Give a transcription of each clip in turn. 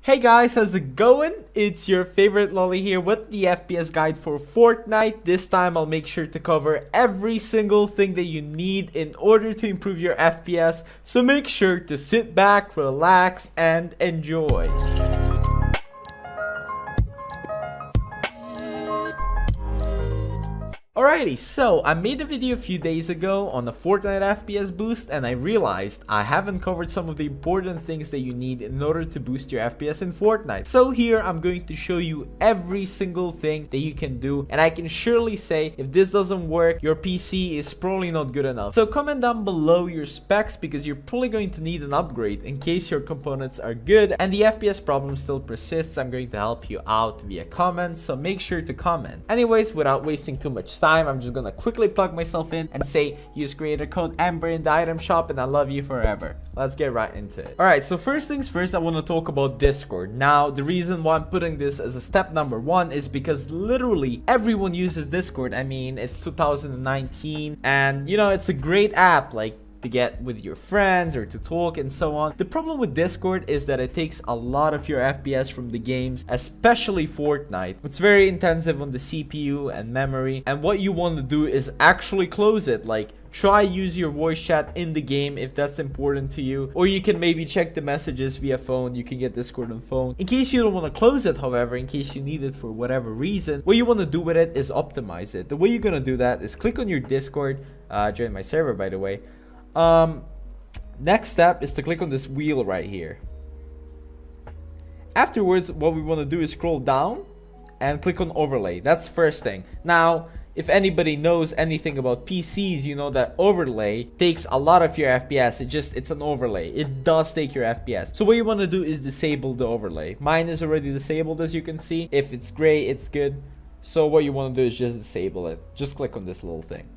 Hey guys, how's it going? It's your favorite Lolly here with the FPS guide for Fortnite. This time I'll make sure to cover every single thing that you need in order to improve your FPS. So make sure to sit back, relax, and enjoy. Alrighty, so I made a video a few days ago on the Fortnite FPS boost, and I realized I haven't covered some of the important things that you need in order to boost your FPS in Fortnite. So here I'm going to show you every single thing that you can do, and I can surely say if this doesn't work, your PC is probably not good enough. So comment down below your specs because you're probably going to need an upgrade in case your components are good and the FPS problem still persists. I'm going to help you out via comments, so make sure to comment. Anyways, without wasting too much time, I'm just gonna quickly plug myself in and say use creator code Amber in the item shop and I love you forever. Let's get right into it. Alright, so first things first, I want to talk about Discord. Now, the reason why I'm putting this as a step number one is because literally everyone uses Discord. I mean, it's 2019 and you know, it's a great app, like to get with your friends or to talk and so on. The problem with Discord is that it takes a lot of your FPS from the games, especially Fortnite. It's very intensive on the CPU and memory, and what you want to do is actually close it. Like, try use your voice chat in the game if that's important to you, or you can maybe check the messages via phone. You can get Discord on phone. In case you don't want to close it, however, in case you need it for whatever reason, what you want to do with it is optimize it. The way you're gonna do that is click on your Discord, join my server by the way. Next step is to click on this wheel right here. Afterwards, what we want to do is scroll down and click on overlay. That's first thing. Now, if anybody knows anything about PCs, you know that overlay takes a lot of your FPS. It's an overlay. It does take your FPS. So what you want to do is disable the overlay. Mine is already disabled, as you can see. If it's gray, it's good. So what you want to do is just disable it. Just click on this little thing.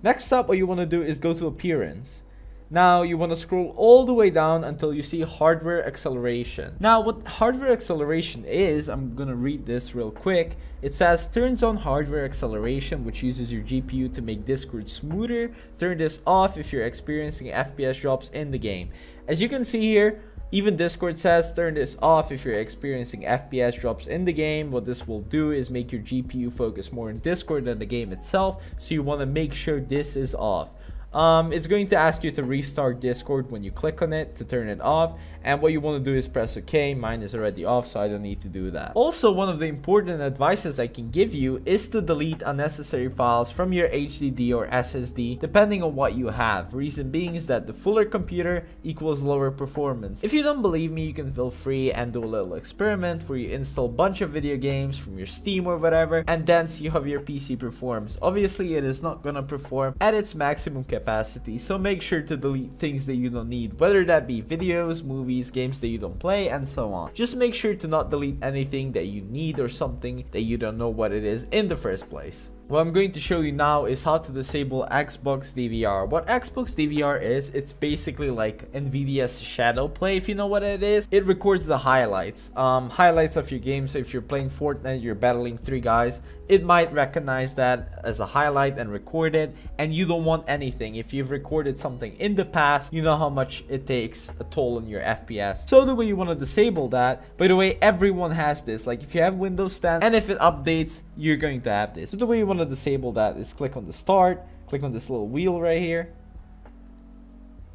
Next up, what you want to do is go to appearance. Now you want to scroll all the way down until you see hardware acceleration. Now what hardware acceleration is, I'm gonna read this real quick. It says turns on hardware acceleration, which uses your GPU to make Discord smoother. Turn this off if you're experiencing FPS drops in the game. As you can see here, even Discord says turn this off if you're experiencing FPS drops in the game. What this will do is make your GPU focus more on Discord than the game itself, so you want to make sure this is off. It's going to ask you to restart Discord when you click on it to turn it off, and what you want to do is press OK. Mine is already off, so I don't need to do that. Also, one of the important advices I can give you is to delete unnecessary files from your HDD or SSD depending on what you have. Reason being is that the fuller computer equals lower performance. If you don't believe me, you can feel free and do a little experiment where you install a bunch of video games from your Steam or whatever and then see how your PC performs. Obviously, it is not gonna perform at its maximum capacity, so make sure to delete things that you don't need, whether that be videos, movies, games that you don't play, and so on. Just make sure to not delete anything that you need or something that you don't know what it is in the first place. What I'm going to show you now is how to disable Xbox DVR. What Xbox DVR is, it's basically like Nvidia's shadow play, if you know what it is. It records the highlights of your game. So if you're playing Fortnite, you're battling 3 guys, it might recognize that as a highlight and record it, and you don't want anything. If you've recorded something in the past, you know how much it takes a toll on your FPS. So the way you want to disable that, by the way, everyone has this. Like if you have Windows 10 and if it updates, you're going to have this. So the way you want to disable that is click on the start, click on this little wheel right here.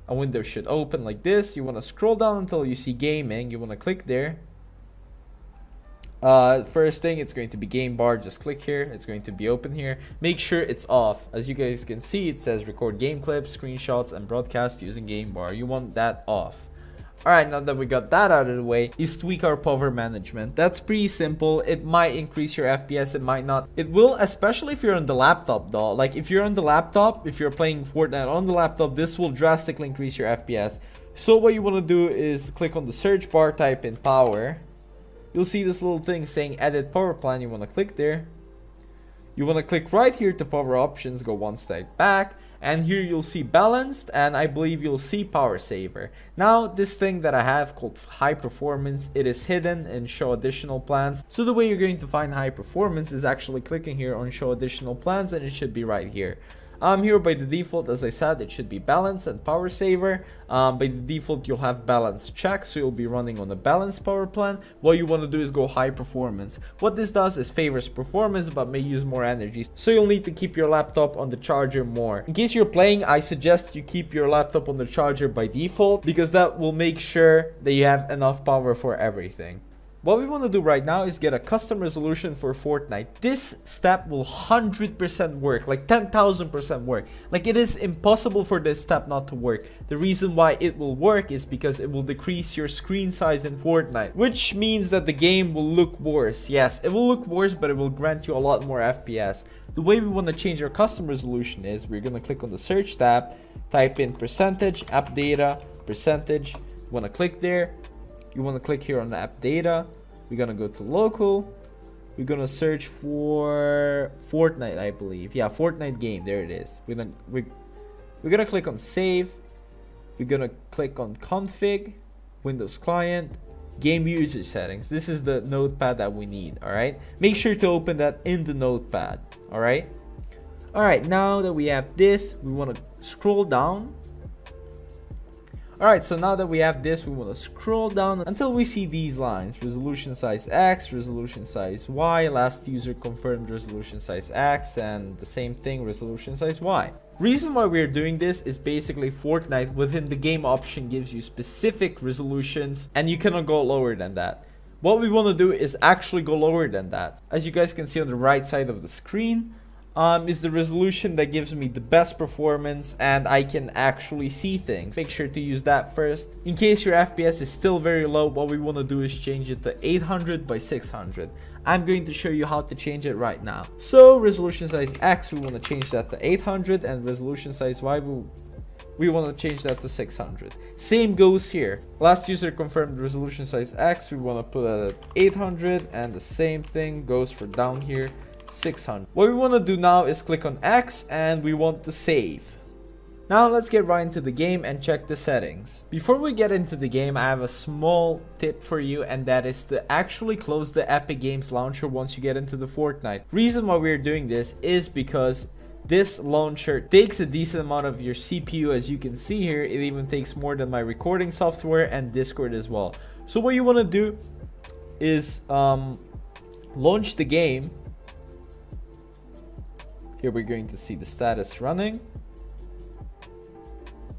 A window should open like this. You want to scroll down until you see gaming. You want to click there. First thing, it's going to be game bar. Just click here. It's going to be open here. Make sure it's off. As you guys can see, it says record game clips, screenshots, and broadcast using game bar. You want that off. Alright, now that we got that out of the way, is tweak our power management. That's pretty simple. It might increase your FPS, it might not. It will, especially if you're on the laptop though. Like if you're on the laptop, if you're playing Fortnite on the laptop, this will drastically increase your FPS. So what you want to do is click on the search bar, type in power. You'll see this little thing saying edit power plan. You want to click there. You want to click right here to power options, go one step back, and here you'll see balanced, and I believe you'll see power saver. Now this thing that I have called high performance, it is hidden in show additional plans. So the way you're going to find high performance is actually clicking here on show additional plans, and it should be right here. Here by the default, as I said, it should be balance and power saver. By the default, you'll have balance check, so you'll be running on a balanced power plan. What you want to do is go high performance. What this does is favors performance but may use more energy, so you'll need to keep your laptop on the charger more. In case you're playing, I suggest you keep your laptop on the charger by default, because that will make sure that you have enough power for everything. What we want to do right now is get a custom resolution for Fortnite. This step will 100% work, like 10,000% work. Like, it is impossible for this step not to work. The reason why it will work is because it will decrease your screen size in Fortnite, which means that the game will look worse. Yes, it will look worse, but it will grant you a lot more FPS. The way we want to change our custom resolution is we're going to click on the search tab, type in percentage, app data, percentage. You want to click there. You want to click here on the app data. We're going to go to local. We're going to search for Fortnite, I believe. Yeah, Fortnite game. There it is. We're going to click on save. We're going to click on config, Windows client, game user settings. This is the notepad that we need. All right. Make sure to open that in the notepad. All right. All right. Now that we have this, we want to scroll down. Alright, so now that we have this, we want to scroll down until we see these lines. Resolution size X, resolution size Y, last user confirmed resolution size X, and the same thing, resolution size Y. Reason why we're doing this is basically Fortnite within the game option gives you specific resolutions, and you cannot go lower than that. What we want to do is actually go lower than that. As you guys can see on the right side of the screen, is the resolution that gives me the best performance and I can actually see things. Make sure to use that first. In case your FPS is still very low, what we want to do is change it to 800 by 600. I'm going to show you how to change it right now. So resolution size X, we want to change that to 800, and resolution size Y, we want to change that to 600. Same goes here. Last user confirmed resolution size X, we want to put it at 800, and the same thing goes for down here. 600. What we want to do now is click on X and we want to save. Now let's get right into the game and check the settings. Before we get into the game, I have a small tip for you, and that is to actually close the Epic Games launcher once you get into the Fortnite. Reason why we're doing this is because this launcher takes a decent amount of your CPU. As you can see here, it even takes more than my recording software and Discord as well. So what you want to do is launch the game. Here we're going to see the status running.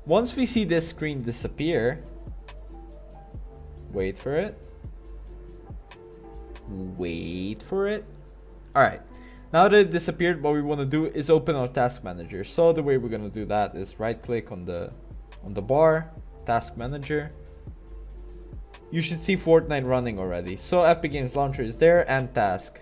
Once we see this screen disappear, wait for it. Wait for it. Alright. Now that it disappeared, what we want to do is open our task manager. So the way we're going to do that is right click on the bar, task manager. You should see Fortnite running already. So Epic Games Launcher is there and task.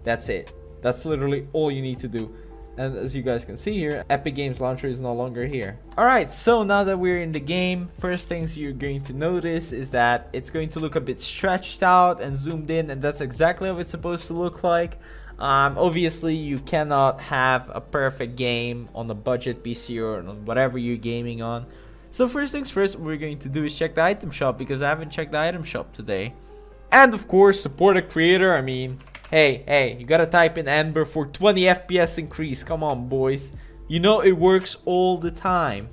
That's it. That's literally all you need to do. And as you guys can see here, Epic Games Launcher is no longer here. Alright, so now that we're in the game, first things you're going to notice is that it's going to look a bit stretched out and zoomed in, and that's exactly how it's supposed to look like. Obviously, you cannot have a perfect game on a budget PC or on whatever you're gaming on. So first things first, what we're going to do is check the item shop, because I haven't checked the item shop today. And of course, support a creator. I mean, Hey, you gotta type in Amber for 20 FPS increase. Come on, boys. You know it works all the time.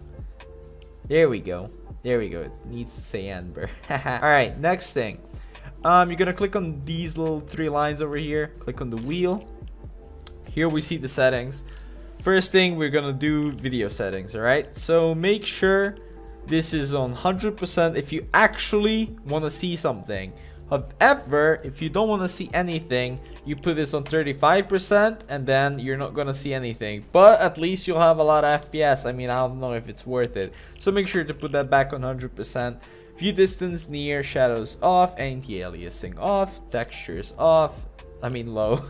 There we go. There we go. It needs to say Amber. Alright, next thing. You're gonna click on these little three lines over here. Click on the wheel. Here we see the settings. First thing, we're gonna do video settings, alright? So make sure this is on 100% if you actually want to see something. However, if you don't want to see anything, you put this on 35% and then you're not going to see anything. But at least you'll have a lot of FPS. I mean, I don't know if it's worth it. So make sure to put that back on 100%. View distance near, shadows off, anti-aliasing off, textures off. I mean low.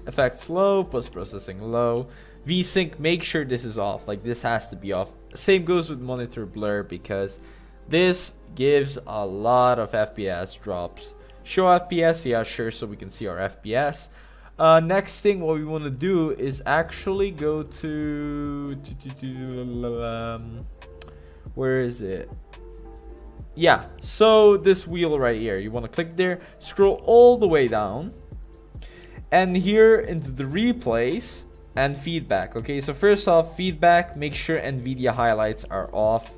Effects low, post-processing low. VSync, make sure this is off. Like, this has to be off. Same goes with monitor blur, because this gives a lot of FPS drops. Show FPS, yeah, sure, so we can see our FPS. Next thing, what we want to do is actually go to where is it? Yeah, so this wheel right here, you want to click there, scroll all the way down, and here into the replays, and feedback. Okay, so first off, feedback, make sure NVIDIA highlights are off.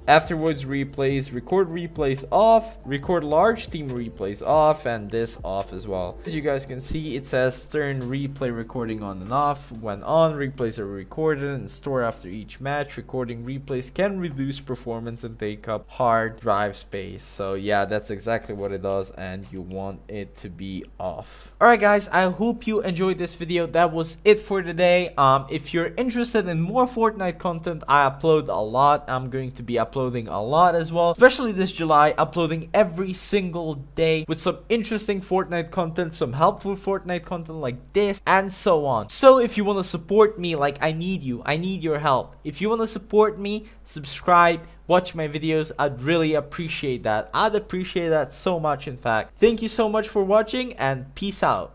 Afterwards, replays, record replays off, record large team replays off, and this off as well. As you guys can see, it says turn replay recording on and off. When on, replays are recorded and stored after each match. Recording replays can reduce performance and take up hard drive space. So yeah, that's exactly what it does, and you want it to be off. Alright guys, I hope you enjoyed this video. That was it for today. If you're interested in more Fortnite content, I upload a lot. I'm going to be uploading a lot as well, especially this July, uploading every single day with some interesting Fortnite content, some helpful Fortnite content like this, and so on. So if you want to support me, like, I need your help. If you want to support me, subscribe, watch my videos. I'd really appreciate that. I'd appreciate that so much, in fact. Thank you so much for watching, and peace out.